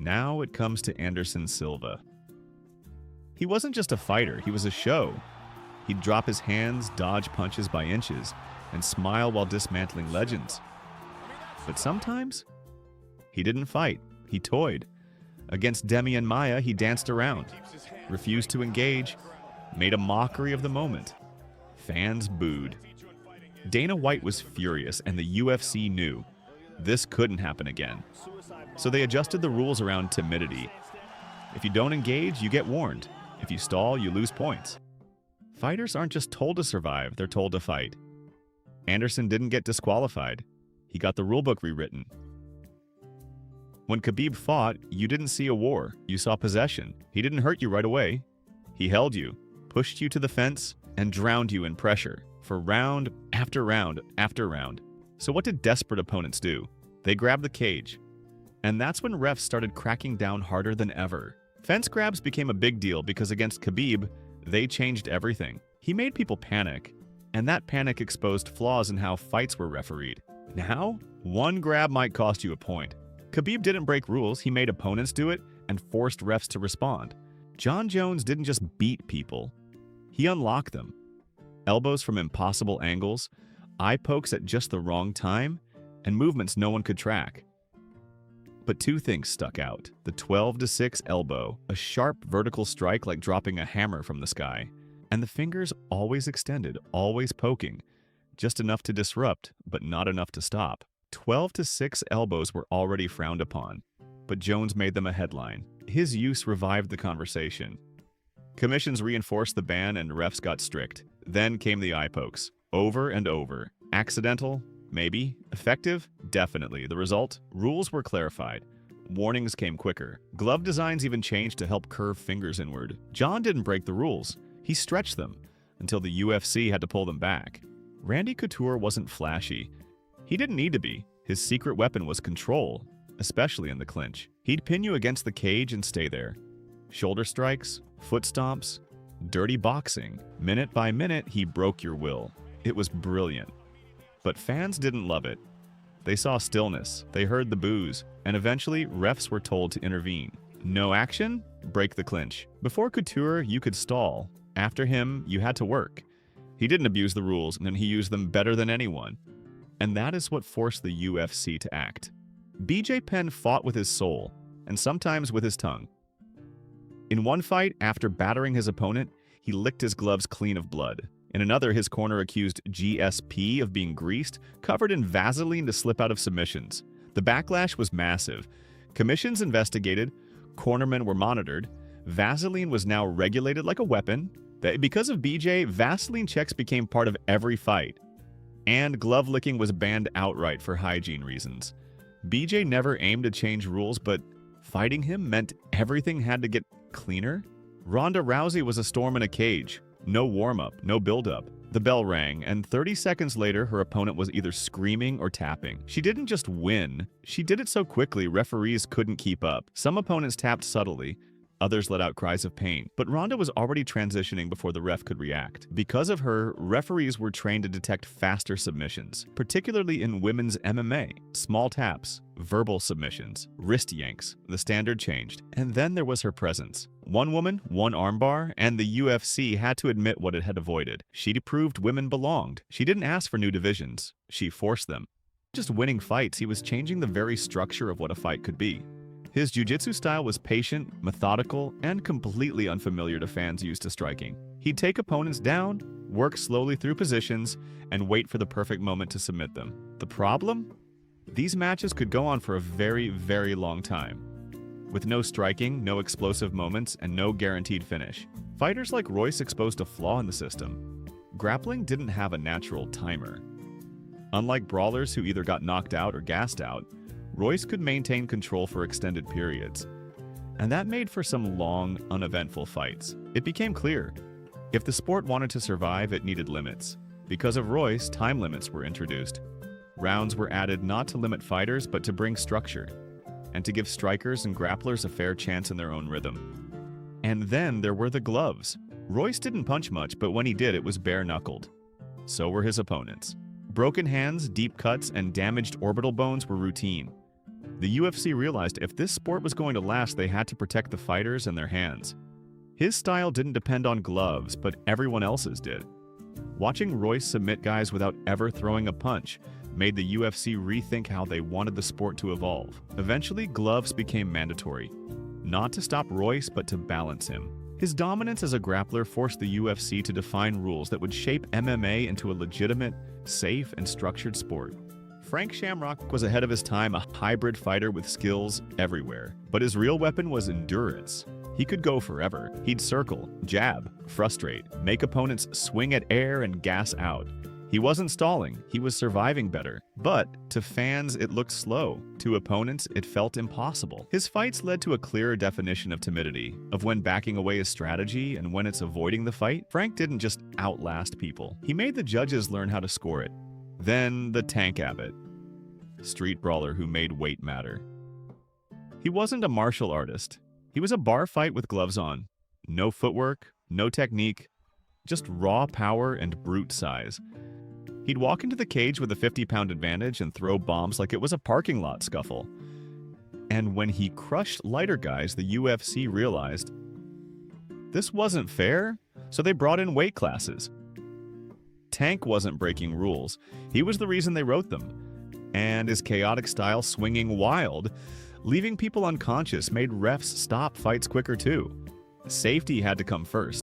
Now it comes to Anderson Silva. He wasn't just a fighter, he was a show. He'd drop his hands, dodge punches by inches, and smile while dismantling legends. But sometimes, he didn't fight, he toyed. Against Demi and Maya, he danced around, refused to engage, made a mockery of the moment. Fans booed. Dana White was furious, and the UFC knew this couldn't happen again. So they adjusted the rules around timidity. If you don't engage, you get warned. If you stall, you lose points. Fighters aren't just told to survive, they're told to fight. Anderson didn't get disqualified. He got the rulebook rewritten. When Khabib fought, you didn't see a war, you saw possession. He didn't hurt you right away. He held you, pushed you to the fence, and drowned you in pressure for round after round after round. So what did desperate opponents do? They grabbed the cage. And that's when refs started cracking down harder than ever. Fence grabs became a big deal because against Khabib, they changed everything. He made people panic, and that panic exposed flaws in how fights were refereed. Now, one grab might cost you a point. Khabib didn't break rules, he made opponents do it and forced refs to respond. Jon Jones didn't just beat people, he unlocked them. Elbows from impossible angles, eye pokes at just the wrong time, and movements no one could track. But two things stuck out. The 12-6 elbow, a sharp vertical strike like dropping a hammer from the sky, and the fingers always extended, always poking, just enough to disrupt, but not enough to stop. 12-6 elbows were already frowned upon, but Jones made them a headline. His use revived the conversation. Commissions reinforced the ban and refs got strict. Then came the eye pokes, over and over. Accidental? Maybe. Effective? Definitely. The result? Rules were clarified. Warnings came quicker. Glove designs even changed to help curve fingers inward. Jon didn't break the rules. He stretched them until the UFC had to pull them back. Randy Couture wasn't flashy. He didn't need to be. His secret weapon was control, especially in the clinch. He'd pin you against the cage and stay there. Shoulder strikes, foot stomps, dirty boxing. Minute by minute, he broke your will. It was brilliant. But fans didn't love it. They saw stillness, they heard the boos, and eventually refs were told to intervene. No action? Break the clinch. Before Couture, you could stall. After him, you had to work. He didn't abuse the rules, and he used them better than anyone. And that is what forced the UFC to act. BJ Penn fought with his soul, and sometimes with his tongue. In one fight, after battering his opponent, he licked his gloves clean of blood. In another, his corner accused GSP of being greased, covered in Vaseline to slip out of submissions. The backlash was massive. Commissions investigated, cornermen were monitored, Vaseline was now regulated like a weapon. Because of BJ, Vaseline checks became part of every fight. And glove licking was banned outright for hygiene reasons. BJ never aimed to change rules, but fighting him meant everything had to get cleaner. Ronda Rousey was a storm in a cage. No warm-up, no build-up. The bell rang, and 30 seconds later, her opponent was either screaming or tapping. She didn't just win. She did it so quickly, referees couldn't keep up. Some opponents tapped subtly. Others let out cries of pain. But Ronda was already transitioning before the ref could react. Because of her, referees were trained to detect faster submissions, particularly in women's MMA. Small taps, verbal submissions, wrist yanks. The standard changed. And then there was her presence. One woman, one armbar, and the UFC had to admit what it had avoided. She proved women belonged. She didn't ask for new divisions. She forced them. Just winning fights, he was changing the very structure of what a fight could be. His jiu-jitsu style was patient, methodical, and completely unfamiliar to fans used to striking. He'd take opponents down, work slowly through positions, and wait for the perfect moment to submit them. The problem? These matches could go on for a very, very long time. With no striking, no explosive moments, and no guaranteed finish. Fighters like Royce exposed a flaw in the system. Grappling didn't have a natural timer. Unlike brawlers who either got knocked out or gassed out, Royce could maintain control for extended periods. And that made for some long, uneventful fights. It became clear, if the sport wanted to survive, it needed limits. Because of Royce, time limits were introduced. Rounds were added not to limit fighters, but to bring structure, and to give strikers and grapplers a fair chance in their own rhythm. And then there were the gloves. Royce didn't punch much, but when he did, it was bare-knuckled. So were his opponents. Broken hands, deep cuts, and damaged orbital bones were routine. The UFC realized if this sport was going to last, they had to protect the fighters and their hands. His style didn't depend on gloves, but everyone else's did. Watching Royce submit guys without ever throwing a punch made the UFC rethink how they wanted the sport to evolve. Eventually, gloves became mandatory, not to stop Royce, but to balance him. His dominance as a grappler forced the UFC to define rules that would shape MMA into a legitimate, safe, and structured sport. Frank Shamrock was ahead of his time, a hybrid fighter with skills everywhere. But his real weapon was endurance. He could go forever. He'd circle, jab, frustrate, make opponents swing at air and gas out. He wasn't stalling, he was surviving better. But to fans, it looked slow. To opponents, it felt impossible. His fights led to a clearer definition of timidity, of when backing away is strategy and when it's avoiding the fight. Frank didn't just outlast people. He made the judges learn how to score it. Then the Tank Abbott, street brawler who made weight matter. He wasn't a martial artist. He was a bar fight with gloves on. No footwork, no technique, just raw power and brute size. He'd walk into the cage with a 50-pound advantage and throw bombs like it was a parking lot scuffle. And when he crushed lighter guys, the UFC realized this wasn't fair, so they brought in weight classes. Tank wasn't breaking rules. He was the reason they wrote them. And his chaotic style, swinging wild, leaving people unconscious, made refs stop fights quicker too. Safety had to come first.